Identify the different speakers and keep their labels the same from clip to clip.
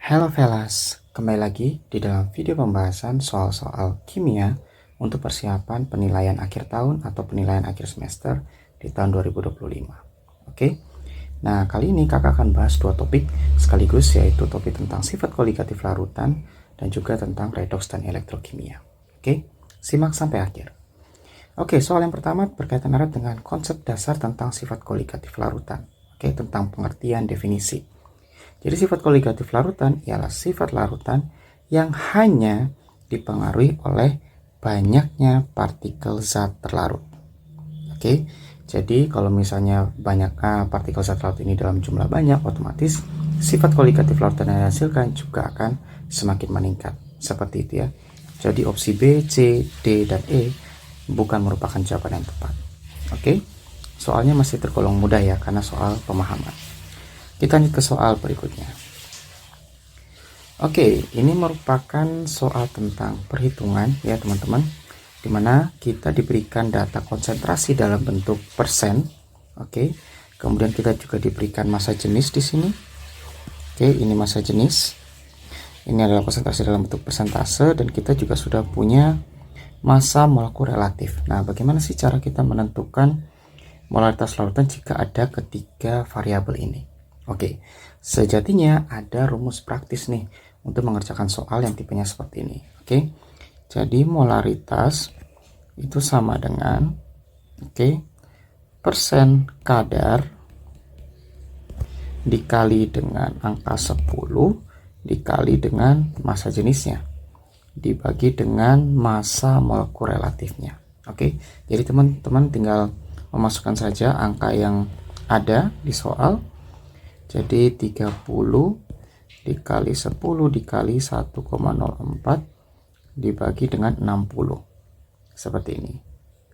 Speaker 1: Halo Velas, kembali lagi di dalam video pembahasan soal-soal kimia untuk persiapan penilaian akhir tahun atau penilaian akhir semester di tahun 2025. Oke, nah kali ini kakak akan bahas dua topik sekaligus, yaitu topik tentang sifat koligatif larutan dan juga tentang redoks dan elektrokimia. Oke, simak sampai akhir. Oke, soal yang pertama berkaitan erat dengan konsep dasar tentang sifat koligatif larutan. Oke, tentang pengertian definisi. Jadi sifat koligatif larutan ialah sifat larutan yang hanya dipengaruhi oleh banyaknya partikel zat terlarut. Oke, jadi kalau misalnya banyak partikel zat terlarut ini dalam jumlah banyak, otomatis sifat koligatif larutan yang dihasilkan juga akan semakin meningkat. Seperti itu ya. Jadi opsi B, C, D, dan E bukan merupakan jawaban yang tepat. Oke, soalnya masih tergolong mudah ya, karena soal pemahaman. Kita lanjut ke soal berikutnya. Oke, ini merupakan soal tentang perhitungan ya teman-teman, dimana kita diberikan data konsentrasi dalam bentuk persen. Oke, kemudian kita juga diberikan massa jenis di sini. Oke, ini massa jenis. Ini adalah konsentrasi dalam bentuk persentase, dan kita juga sudah punya massa molekul relatif. Nah, bagaimana sih cara kita menentukan molaritas larutan jika ada ketiga variabel ini? Oke, sejatinya ada rumus praktis nih untuk mengerjakan soal yang tipenya seperti ini. Oke, jadi molaritas itu sama dengan persen kadar dikali dengan angka 10 dikali dengan massa jenisnya dibagi dengan massa molekul relatifnya. Oke, jadi teman-teman tinggal memasukkan saja angka yang ada di soal. Jadi 30 dikali 10 dikali 1,04 dibagi dengan 60. Seperti ini.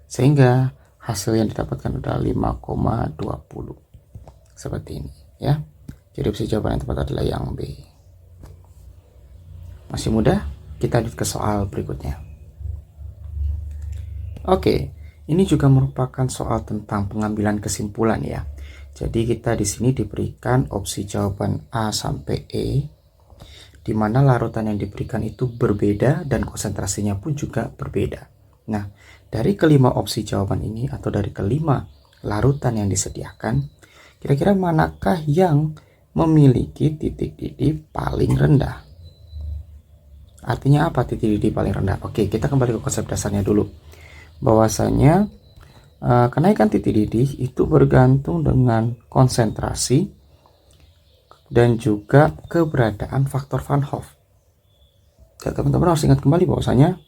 Speaker 1: Sehingga hasil yang didapatkan adalah 5,20. Seperti ini ya. Jadi opsi jawaban yang tepat adalah yang B. Masih mudah? Kita lanjut ke soal berikutnya. Oke, ini juga merupakan soal tentang pengambilan kesimpulan ya. Jadi kita di sini diberikan opsi jawaban A sampai E, di mana larutan yang diberikan itu berbeda dan konsentrasinya pun juga berbeda. Nah, dari kelima opsi jawaban ini atau dari kelima larutan yang disediakan, kira-kira manakah yang memiliki titik didih paling rendah? Artinya apa titik didih paling rendah? Oke, kita kembali ke konsep dasarnya dulu. Bahwasanya kenaikan titik didih itu bergantung dengan konsentrasi dan juga keberadaan faktor Van Hoff. Teman-teman harus ingat kembali bahwasanya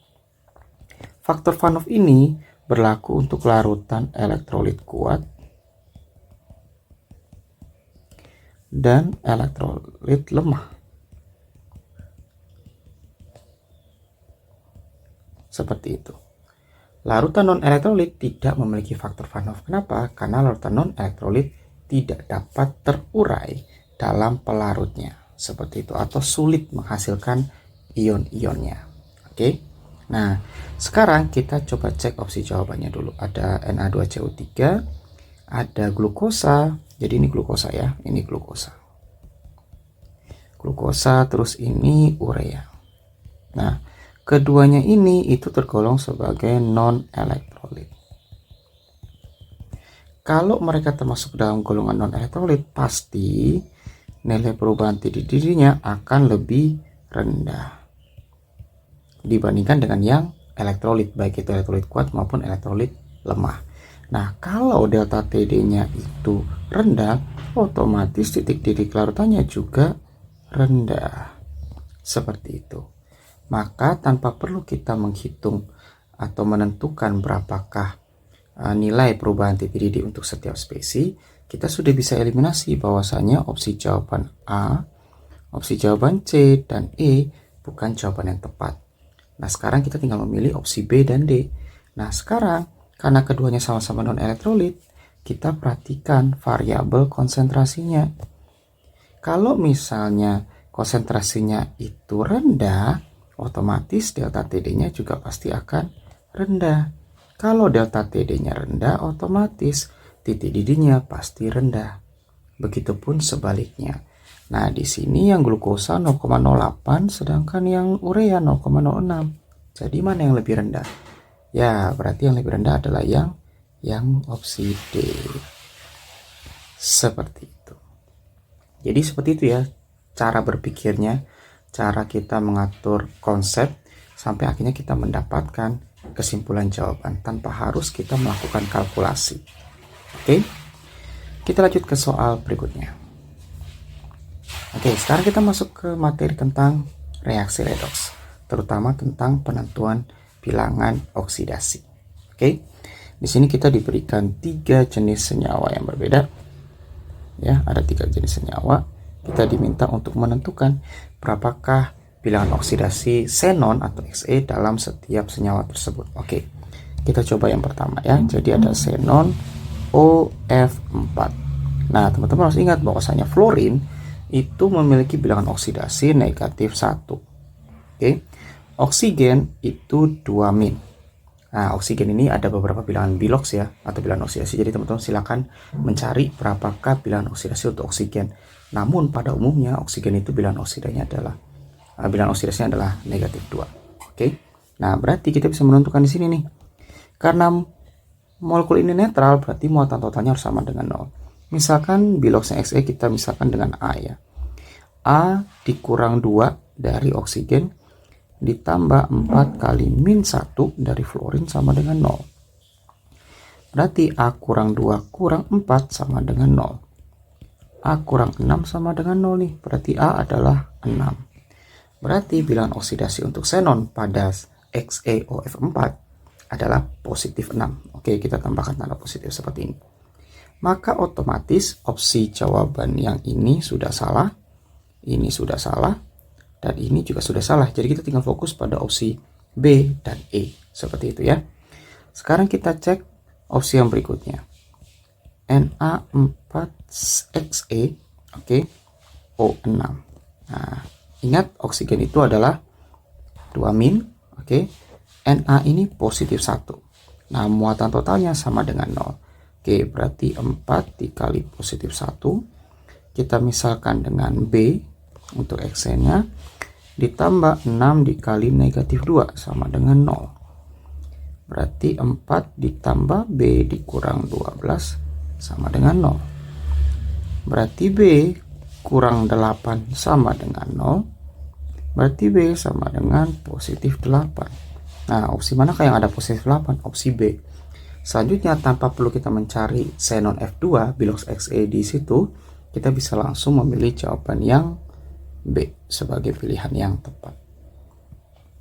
Speaker 1: faktor Van Hoff ini berlaku untuk larutan elektrolit kuat dan elektrolit lemah. Seperti itu. Larutan non-elektrolit tidak memiliki faktor Van Hoff. Kenapa? Karena larutan non-elektrolit tidak dapat terurai dalam pelarutnya. Seperti itu. Atau sulit menghasilkan ion-ionnya. Oke. Nah, sekarang kita coba cek opsi jawabannya dulu. Ada Na2CO3, ada glukosa. Jadi ini glukosa ya. Ini glukosa. Glukosa, terus ini urea. Nah, keduanya ini itu tergolong sebagai non-elektrolit. Kalau mereka termasuk dalam golongan non-elektrolit, pasti nilai perubahan titik didihnya akan lebih rendah dibandingkan dengan yang elektrolit, baik itu elektrolit kuat maupun elektrolit lemah. Nah, kalau delta TD-nya itu rendah, otomatis titik didih larutannya juga rendah. Seperti itu. Maka tanpa perlu kita menghitung atau menentukan berapakah nilai perubahan titik didih untuk setiap spesies, kita sudah bisa eliminasi bahwasanya opsi jawaban A, opsi jawaban C, dan E bukan jawaban yang tepat. Nah, sekarang kita tinggal memilih opsi B dan D. Nah, sekarang karena keduanya sama-sama non-elektrolit, kita perhatikan variabel konsentrasinya. Kalau misalnya konsentrasinya itu rendah, otomatis delta TD-nya juga pasti akan rendah. Kalau delta TD-nya rendah, otomatis titik didihnya pasti rendah. Begitupun sebaliknya. Nah, di sini yang glukosa 0,08 sedangkan yang urea 0,06. Jadi mana yang lebih rendah? Ya, berarti yang lebih rendah adalah yang opsi D. Seperti itu. Jadi seperti itu ya cara berpikirnya, cara kita mengatur konsep sampai akhirnya kita mendapatkan kesimpulan jawaban tanpa harus kita melakukan kalkulasi. Oke, kita lanjut ke soal berikutnya. Oke, sekarang kita masuk ke materi tentang reaksi redoks, terutama tentang penentuan bilangan oksidasi. Oke, di sini kita diberikan 3 jenis senyawa yang berbeda. Ya, ada 3 jenis senyawa. Kita diminta untuk menentukan berapakah bilangan oksidasi xenon atau Xe dalam setiap senyawa tersebut. Oke, kita coba yang pertama ya. Jadi ada xenon OF4. Nah, teman-teman harus ingat bahwasanya fluorin itu memiliki bilangan oksidasi negatif 1. Oke, oksigen itu 2 min. Nah, oksigen ini ada beberapa bilangan biloks ya, atau bilangan oksidasi. Jadi teman-teman silakan mencari berapakah bilangan oksidasi untuk oksigen. Namun pada umumnya oksigen itu bilangan oksidasinya adalah negatif 2. Oke. Nah, berarti kita bisa menentukan di sini nih. Karena molekul ini netral, berarti muatan totalnya harus sama dengan 0. Misalkan biloksnya Xe kita misalkan dengan A ya. A dikurang 2 dari oksigen ditambah 4 kali min 1 dari fluorin sama dengan 0. Berarti A kurang 2 kurang 4 sama dengan 0. A kurang 6 sama dengan 0 nih. Berarti A adalah 6. Berarti bilangan oksidasi untuk xenon pada XeOF4 adalah positif 6. Oke, kita tambahkan tanda positif seperti ini. Maka otomatis opsi jawaban yang ini sudah salah, ini sudah salah, dan ini juga sudah salah. Jadi kita tinggal fokus pada opsi B dan E. Seperti itu ya. Sekarang kita cek opsi yang berikutnya. Na4Xe, oke, O6. Nah, ingat oksigen itu adalah 2 min, oke. Na ini positif 1. Nah, muatan totalnya sama dengan 0. Oke, berarti 4 dikali positif 1. Kita misalkan dengan B untuk Xe-nya. Ditambah 6 dikali negatif 2 sama dengan 0. Berarti 4 ditambah B dikurang 12 sama dengan 0. Berarti B kurang 8 sama dengan 0. Berarti B sama dengan positif 8. Nah, opsi manakah yang ada positif 8? Opsi B. Selanjutnya, tanpa perlu kita mencari xenon F2, biloks Xe di situ, kita bisa langsung memilih jawaban yang B sebagai pilihan yang tepat.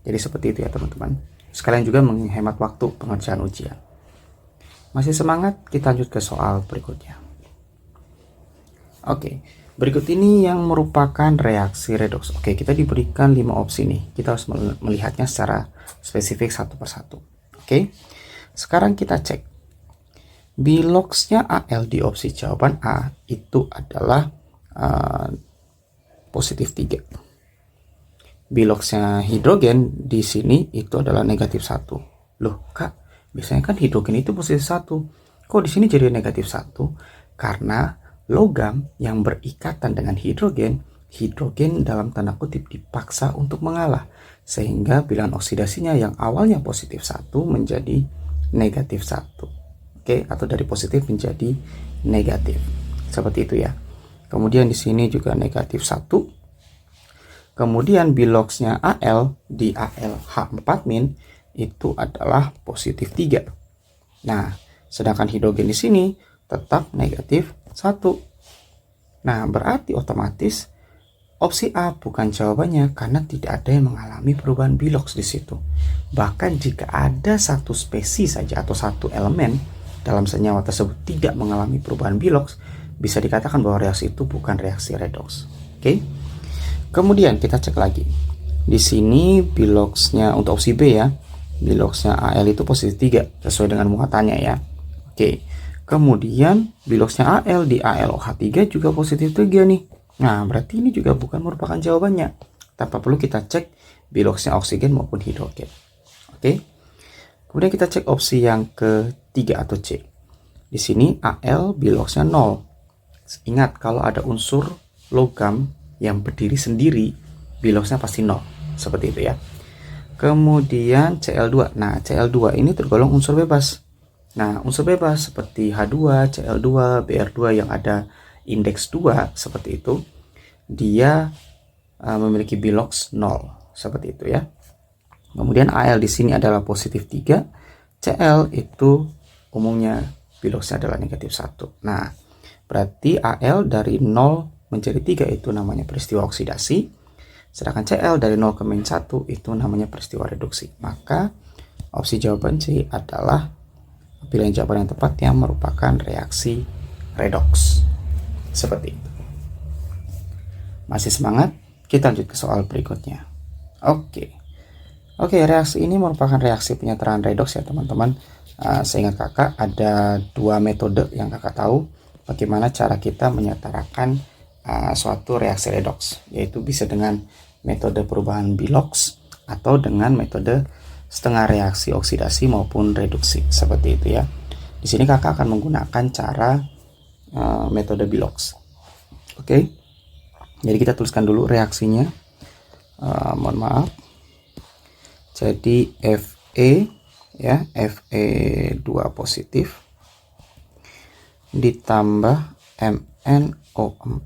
Speaker 1: Jadi seperti itu ya teman-teman. Sekalian juga menghemat waktu pengerjaan ujian. Masih semangat? Kita lanjut ke soal berikutnya. Oke, berikut ini yang merupakan reaksi redoks. Oke, kita diberikan 5 opsi nih. Kita harus melihatnya secara spesifik satu persatu. Oke. Sekarang kita cek. Biloksnya Al di opsi jawaban A itu adalah positif 3. Biloksnya hidrogen di sini itu adalah negatif 1. Loh, Kak, biasanya kan hidrogen itu positif 1. Kok di sini jadi negatif 1? Karena logam yang berikatan dengan hidrogen dalam tanda kutip dipaksa untuk mengalah. Sehingga bilangan oksidasinya yang awalnya positif 1 menjadi negatif 1. Oke, atau dari positif menjadi negatif. Seperti itu ya. Kemudian di sini juga negatif 1. Kemudian biloksnya Al di AlH4- itu adalah positif 3. Nah, sedangkan hidrogen di sini tetap negatif 1. Nah, berarti otomatis opsi A bukan jawabannya karena tidak ada yang mengalami perubahan biloks di situ. Bahkan jika ada satu spesies saja atau satu elemen dalam senyawa tersebut tidak mengalami perubahan biloks, bisa dikatakan bahwa reaksi itu bukan reaksi redoks. Oke. Kemudian kita cek lagi. Di sini biloksnya untuk opsi B ya. Biloksnya Al itu positif 3 sesuai dengan muatannya ya. Oke. Kemudian biloksnya Al di AlOH3 juga positif 3 nih. Nah, berarti ini juga bukan merupakan jawabannya. Tanpa perlu kita cek biloksnya oksigen maupun hidrogen. Oke. Kemudian kita cek opsi yang ketiga atau C. Di sini Al biloksnya 0. Ingat, kalau ada unsur logam yang berdiri sendiri, Biloxnya pasti 0. Seperti itu ya. Kemudian Cl2. Nah, Cl2 ini tergolong unsur bebas. Nah, unsur bebas seperti H2, Cl2, Br2 yang ada indeks 2 seperti itu, dia memiliki Bilox 0 seperti itu ya. Kemudian Al di sini adalah positif 3, Cl itu umumnya Biloxnya adalah negatif 1. Nah, berarti Al dari 0 menjadi 3 itu namanya peristiwa oksidasi, sedangkan Cl dari 0 ke -1 itu namanya peristiwa reduksi. Maka opsi jawaban C adalah pilihan jawaban yang tepat yang merupakan reaksi redoks. Seperti itu. Masih semangat? Kita lanjut ke soal berikutnya. Oke, reaksi ini merupakan reaksi penyetaraan redoks ya teman-teman. Seingat kakak ada 2 metode yang kakak tahu bagaimana cara kita menyetarakan suatu reaksi redoks, yaitu bisa dengan metode perubahan Bilox atau dengan metode setengah reaksi oksidasi maupun reduksi seperti itu ya. Di sini kakak akan menggunakan cara metode Bilox. Oke. Jadi kita tuliskan dulu reaksinya. Mohon maaf. Jadi Fe ya, Fe2 positif ditambah MnO4-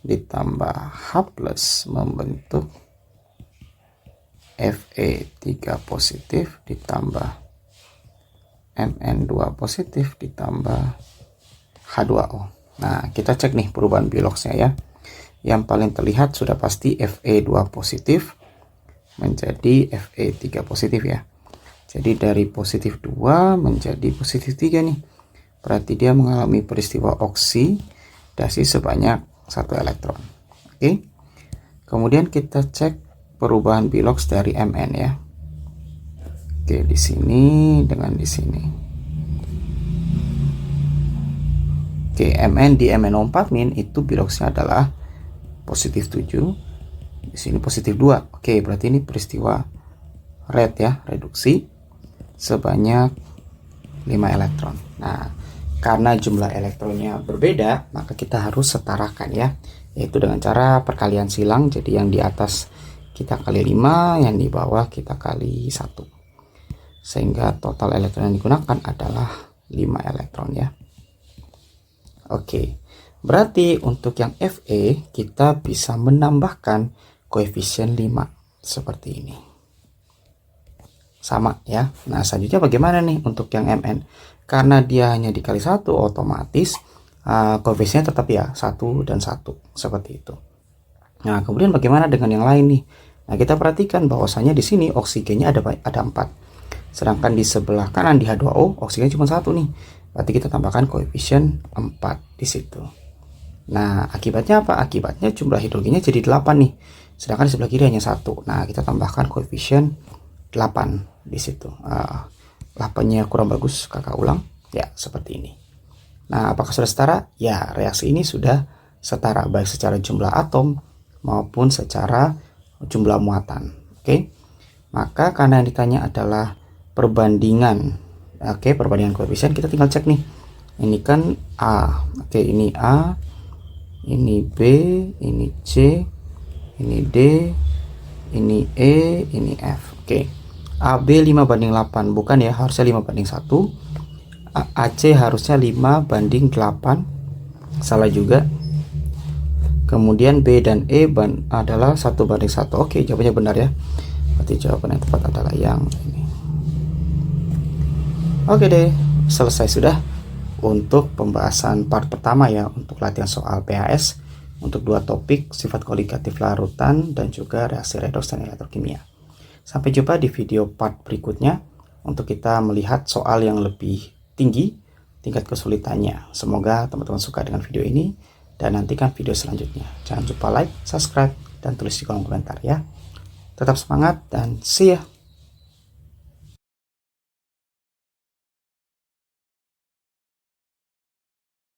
Speaker 1: ditambah H+ membentuk Fe3 positif ditambah Mn2 positif ditambah H2O. Nah, kita cek nih perubahan Biloxnya ya. Yang paling terlihat sudah pasti Fe2 positif menjadi Fe3 positif ya. Jadi dari positif 2 menjadi positif 3 nih. Berarti dia mengalami peristiwa oksidasi sebanyak 1 elektron. Oke. Kemudian kita cek perubahan Bilox dari Mn ya. Oke, di sini dengan di sini. Oke, Mn di MnO4- itu Biloxnya adalah positif 7. Di sini positif 2. Oke, berarti ini peristiwa red ya, reduksi sebanyak 5 elektron. Nah, karena jumlah elektronnya berbeda, maka kita harus setarakan ya, yaitu dengan cara perkalian silang. Jadi yang di atas kita kali 5, yang di bawah kita kali 1. Sehingga total elektron yang digunakan adalah 5 elektron ya. Oke, berarti untuk yang Fe kita bisa menambahkan koefisien 5 seperti ini. Sama ya. Nah, selanjutnya bagaimana nih untuk yang Mn? Karena dia hanya dikali 1, otomatis koefisiennya tetap ya 1 dan 1 seperti itu. Nah, kemudian bagaimana dengan yang lain nih? Nah, kita perhatikan bahwasanya di sini oksigennya ada 4. Sedangkan di sebelah kanan di H2O oksigen cuma 1 nih. Berarti kita tambahkan koefisien 4 di situ. Nah, akibatnya apa? Akibatnya jumlah hidrogennya jadi 8 nih. Sedangkan di sebelah kiri hanya 1. Nah, kita tambahkan koefisien 8 di situ. 8-nya kurang bagus, kakak ulang. Ya, seperti ini. Nah, apakah sudah setara? Ya, reaksi ini sudah setara baik secara jumlah atom maupun secara jumlah muatan. Oke. Maka karena yang ditanya adalah perbandingan. Oke, perbandingan koefisien, kita tinggal cek nih. Ini kan A. Oke, ini A, ini B, ini C, ini D, ini E, ini F. Oke. AB 5/8, bukan ya, harusnya 5/1. AC harusnya 5/8. Salah juga. Kemudian B dan E adalah 1/1. Oke, jawabannya benar ya. Berarti jawaban yang tepat adalah yang ini. Oke deh, selesai sudah untuk pembahasan part pertama ya, untuk latihan soal PHS untuk 2 topik, sifat koligatif larutan dan juga reaksi redoks dan elektrokimia. Sampai jumpa di video part berikutnya untuk kita melihat soal yang lebih tinggi tingkat kesulitannya. Semoga teman-teman suka dengan video ini dan nantikan video selanjutnya. Jangan lupa like, subscribe, dan tulis di kolom komentar ya. Tetap semangat dan see ya.